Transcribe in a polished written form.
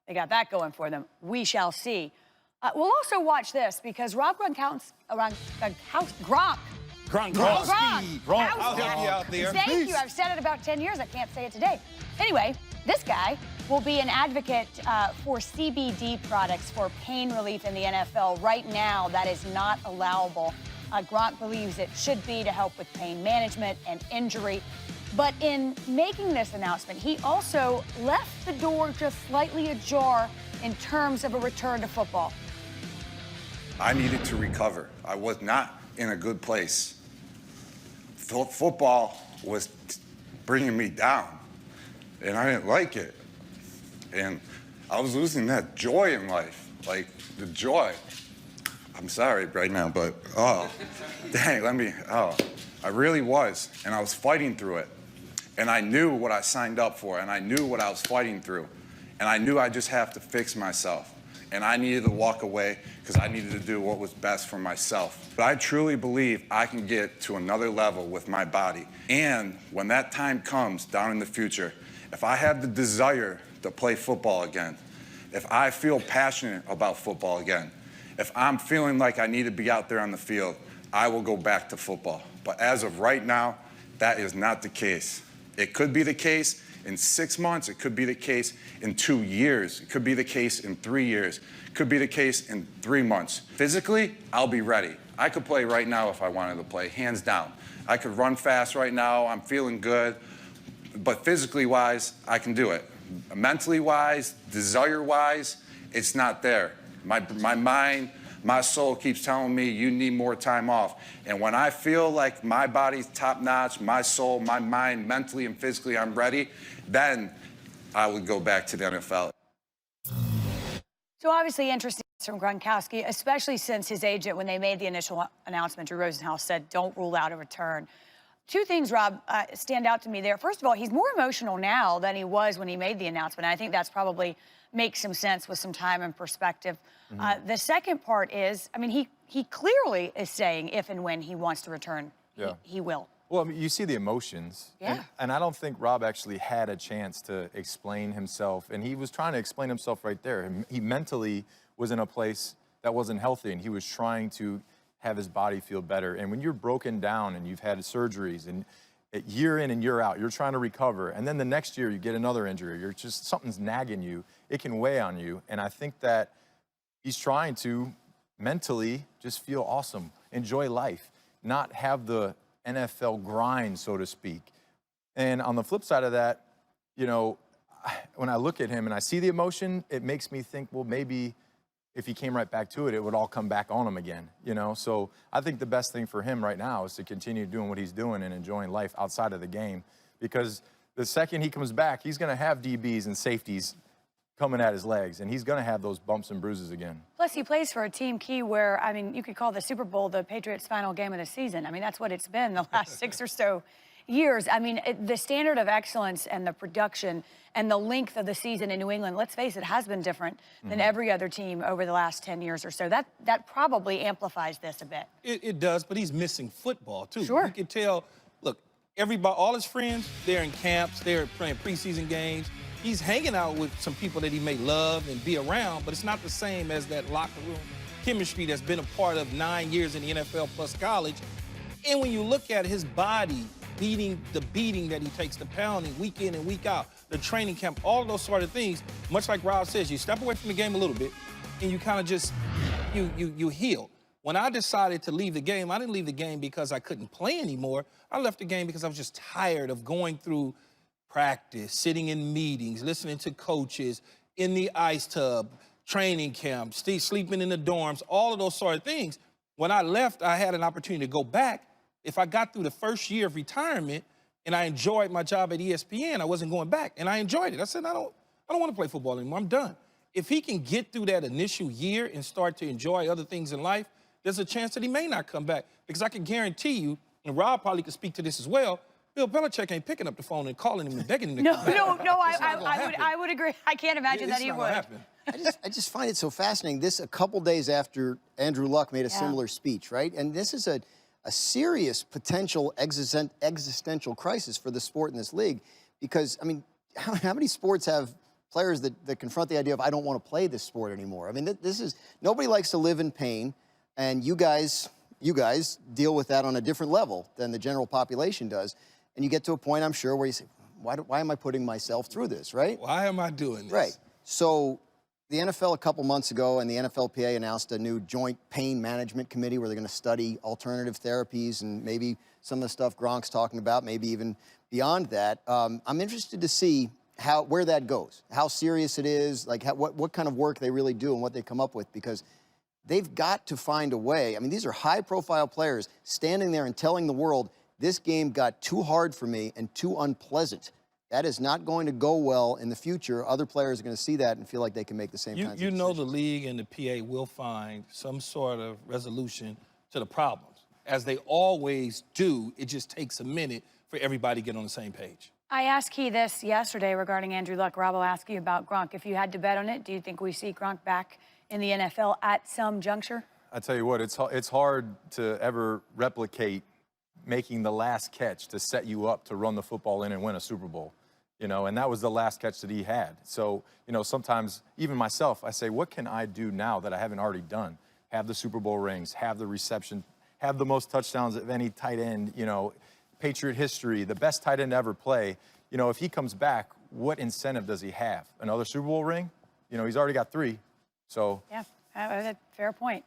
they got that going for them. We shall see. We'll also watch this because Rob Gronkowski, Gronk. I'll help you out there. Thank you. I've said it about 10 years. I can't say it today. Anyway, this guy will be an advocate for CBD products for pain relief in the NFL. Right now, that is not allowable. Gronk believes it should be to help with pain management and injury. But in making this announcement, he also left the door just slightly ajar in terms of a return to football. I needed to recover. I was not in a good place. Football was bringing me down, and I didn't like it. And I was losing that joy in life, like the joy. I'm sorry right now, but dang, I really was, and I was fighting through it. And I knew what I signed up for, and I knew what I was fighting through. And I knew I just have to fix myself. And I needed to walk away because I needed to do what was best for myself. But I truly believe I can get to another level with my body. And when that time comes down in the future, if I have the desire to play football again, if I feel passionate about football again, if I'm feeling like I need to be out there on the field, I will go back to football. But as of right now, that is not the case. It could be the case in 6 months. It could be the case in 2 years. It could be the case in 3 years. It could be the case in 3 months. Physically, I'll be ready. I could play right now if I wanted to play, hands down. I could run fast right now. I'm feeling good. But physically wise, I can do it. Mentally wise, desire wise, it's not there. My mind, my soul keeps telling me you need more time off. And when I feel like my body's top notch, my soul, my mind, mentally and physically, I'm ready, then I would go back to the NFL. So obviously interesting from Gronkowski, especially since his agent, when they made the initial announcement, Drew Rosenhaus said, don't rule out a return. Two things, Rob, stand out to me there. First of all, he's more emotional now than he was when he made the announcement. I think that's probably makes some sense with some time and perspective. The second part is, I mean, he clearly is saying if and when he wants to return, he will. Well, I mean, you see the emotions. Yeah. And I don't think Rob actually had a chance to explain himself. And he was trying to explain himself right there. He mentally was in a place that wasn't healthy, and he was trying to have his body feel better. And when you're broken down and you've had surgeries and year in and year out, you're trying to recover. And then the next year you get another injury. You're just, something's nagging you. It can weigh on you. And I think that he's trying to mentally just feel awesome, enjoy life, not have the NFL grind, so to speak. And on the flip side of that, you know, when I look at him and I see the emotion, it makes me think, well, maybe if he came right back to it, it would all come back on him again, you know? So I think the best thing for him right now is to continue doing what he's doing and enjoying life outside of the game, because the second he comes back, he's gonna have DBs and safeties coming at his legs, and he's gonna have those bumps and bruises again. Plus, he plays for a team, Key, where, I mean, you could call the Super Bowl the Patriots' final game of the season. I mean, that's what it's been the last 6 or so years. I mean, the standard of excellence and the production and the length of the season in New England, let's face it, has been different than every other team over the last 10 years or so. That probably amplifies this a bit. It does, but he's missing football, too. Sure. You can tell, look, everybody, all his friends, they're in camps, they're playing preseason games. He's hanging out with some people that he may love and be around, but it's not the same as that locker room chemistry that's been a part of 9 years in the NFL plus college. And when you look at his body, the beating that he takes, the pounding week in and week out, the training camp, all of those sort of things, much like Rob says, you step away from the game a little bit and you kind of just, you heal. When I decided to leave the game, I didn't leave the game because I couldn't play anymore. I left the game because I was just tired of going through practice, sitting in meetings, listening to coaches, in the ice tub, training camp, sleeping in the dorms, all of those sort of things. When I left, I had an opportunity to go back. If I got through the first year of retirement and I enjoyed my job at ESPN, I wasn't going back, and I enjoyed it. I said, I don't want to play football anymore. I'm done. If he can get through that initial year and start to enjoy other things in life, there's a chance that he may not come back, because I can guarantee you, and Rob probably could speak to this as well, Bill Belichick ain't picking up the phone and calling him and begging him to come back. No, I would agree. I can't imagine that he would. I just find it so fascinating. This a couple days after Andrew Luck made a similar speech, right? And this is a serious potential existential crisis for the sport in this league, because, I mean, how many sports have players that confront the idea of, I don't want to play this sport anymore. I mean, this is, nobody likes to live in pain, and you guys deal with that on a different level than the general population does. And you get to a point, I'm sure, where you say, why am I putting myself through this, right? Why am I doing this? Right. So the NFL a couple months ago and the NFLPA announced a new joint pain management committee where they're going to study alternative therapies and maybe some of the stuff Gronk's talking about, maybe even beyond that. I'm interested to see where that goes, how serious it is, like what kind of work they really do and what they come up with, because they've got to find a way. I mean, these are high-profile players standing there and telling the world, this game got too hard for me and too unpleasant. That is not going to go well in the future. Other players are going to see that and feel like they can make the same kinds of decisions. You know the league and the PA will find some sort of resolution to the problems. As they always do, it just takes a minute for everybody to get on the same page. I asked Key this yesterday regarding Andrew Luck. Rob will ask you about Gronk. If you had to bet on it, do you think we see Gronk back in the NFL at some juncture? I tell you what, it's hard to ever replicate making the last catch to set you up to run the football in and win a Super Bowl. You know, and that was the last catch that he had. So, you know, sometimes, even myself, I say, what can I do now that I haven't already done? Have the Super Bowl rings, have the reception, have the most touchdowns of any tight end, you know, Patriot history, the best tight end to ever play. You know, if he comes back, what incentive does he have? Another Super Bowl ring? You know, he's already got 3. So. Yeah, that's a fair point.